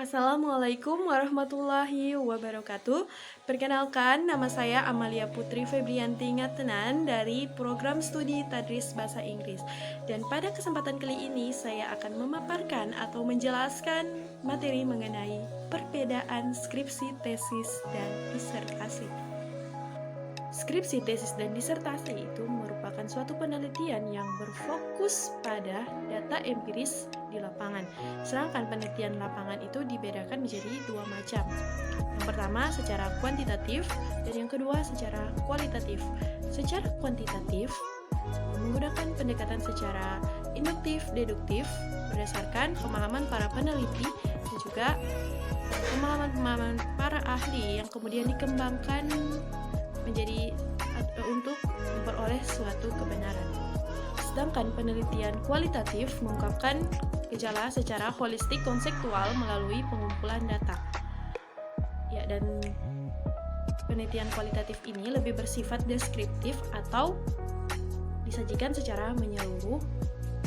Assalamualaikum warahmatullahi wabarakatuh. Perkenalkan, nama saya Amalia Putri Febrianti Ngatenan dari program studi Tadris Bahasa Inggris. Dan pada kesempatan kali ini saya akan memaparkan atau menjelaskan materi mengenai perbedaan skripsi, tesis, dan disertasi. Skripsi, tesis, dan disertasi itu merupakan suatu penelitian yang berfokus pada data empiris di lapangan. Sedangkan penelitian lapangan itu dibedakan menjadi dua macam. Yang pertama secara kuantitatif dan yang kedua secara kualitatif. Secara kuantitatif menggunakan pendekatan secara induktif deduktif berdasarkan pemahaman para peneliti dan juga pemahaman para ahli yang kemudian dikembangkan menjadi untuk memperoleh suatu kebenaran. Sedangkan penelitian kualitatif mengungkapkan gejala secara holistik konseptual melalui pengumpulan data. Ya, dan penelitian kualitatif ini lebih bersifat deskriptif atau disajikan secara menyeluruh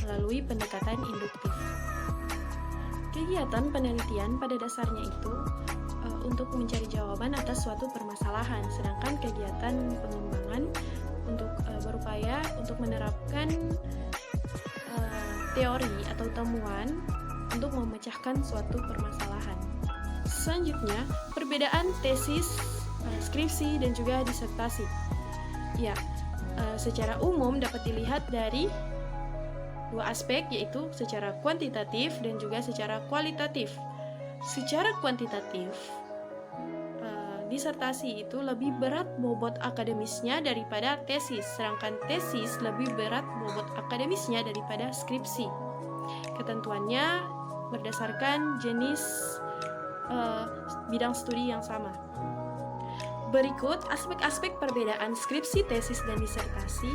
melalui pendekatan induktif. Kegiatan penelitian pada dasarnya itu untuk mencari jawaban atas suatu permasalahan, sedangkan kegiatan pengembangan untuk berupaya untuk menerapkan teori atau temuan untuk memecahkan suatu permasalahan. Selanjutnya, perbedaan tesis, skripsi, dan juga disertasi. Ya, secara umum dapat dilihat dari dua aspek, yaitu secara kuantitatif dan juga secara kualitatif. Secara kuantitatif, disertasi itu lebih berat bobot akademisnya daripada tesis, sedangkan tesis lebih berat bobot akademisnya daripada skripsi. Ketentuannya berdasarkan jenis bidang studi yang sama. Berikut aspek-aspek perbedaan skripsi, tesis, dan disertasi,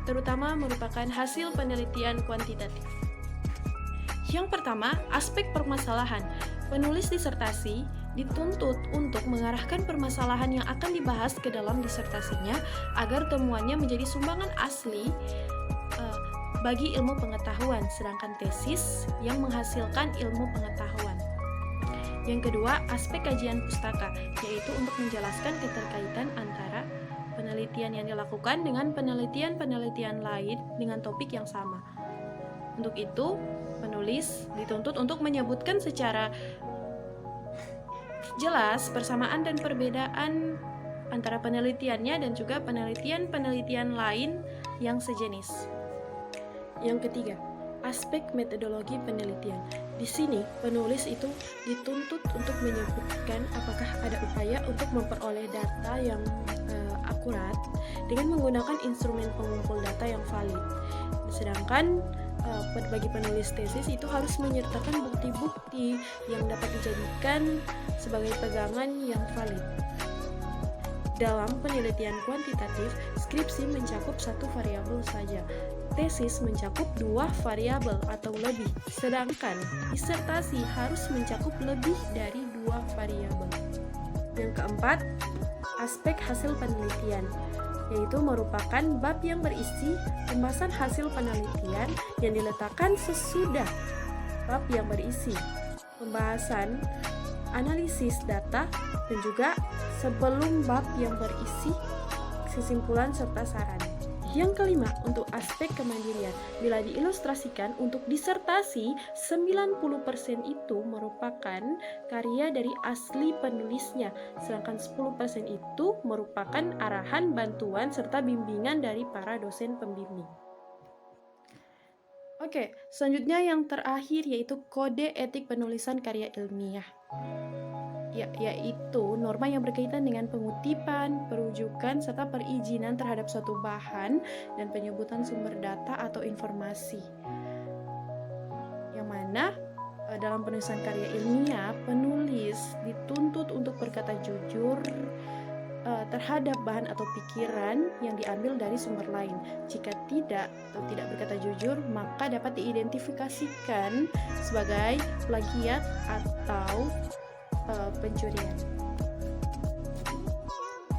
terutama merupakan hasil penelitian kuantitatif. Yang pertama, aspek permasalahan. Penulis disertasi dituntut untuk mengarahkan permasalahan yang akan dibahas ke dalam disertasinya agar temuannya menjadi sumbangan asli bagi ilmu pengetahuan, sedangkan tesis yang menghasilkan ilmu pengetahuan. Yang kedua, aspek kajian pustaka, yaitu untuk menjelaskan keterkaitan antara penelitian yang dilakukan dengan penelitian-penelitian lain dengan topik yang sama. Untuk itu, penulis dituntut untuk menyebutkan secara jelas persamaan dan perbedaan antara penelitiannya dan juga penelitian-penelitian lain yang sejenis. Yang ketiga, aspek metodologi penelitian. Di sini, penulis itu dituntut untuk menyebutkan apakah ada upaya untuk memperoleh data yang akurat dengan menggunakan instrumen pengumpul data yang valid. Sedangkan bagi penulis tesis itu harus menyertakan bukti-bukti yang dapat dijadikan sebagai pegangan yang valid. Dalam penelitian kuantitatif, skripsi mencakup satu variabel saja. Tesis mencakup dua variabel atau lebih, sedangkan disertasi harus mencakup lebih dari dua variabel. Yang keempat, aspek hasil penelitian, yaitu merupakan bab yang berisi pembahasan hasil penelitian yang diletakkan sesudah bab yang berisi pembahasan analisis data dan juga sebelum bab yang berisi kesimpulan serta saran. Yang kelima, untuk aspek kemandirian. Bila diilustrasikan untuk disertasi, 90% itu merupakan karya dari asli penulisnya, sedangkan 10% itu merupakan arahan, bantuan, serta bimbingan dari para dosen pembimbing. Oke, selanjutnya yang terakhir yaitu kode etik penulisan karya ilmiah. Yaitu norma yang berkaitan dengan pengutipan, perujukan, serta perizinan terhadap suatu bahan dan penyebutan sumber data atau informasi. Yang mana dalam penulisan karya ilmiah, penulis dituntut untuk berkata jujur terhadap bahan atau pikiran yang diambil dari sumber lain. Jika tidak berkata jujur, maka dapat diidentifikasikan sebagai plagiat atau pencurian.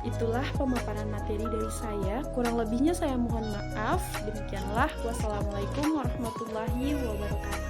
Itulah pemaparan materi dari saya. Kurang lebihnya saya mohon maaf. Demikianlah. Wassalamualaikum warahmatullahi wabarakatuh.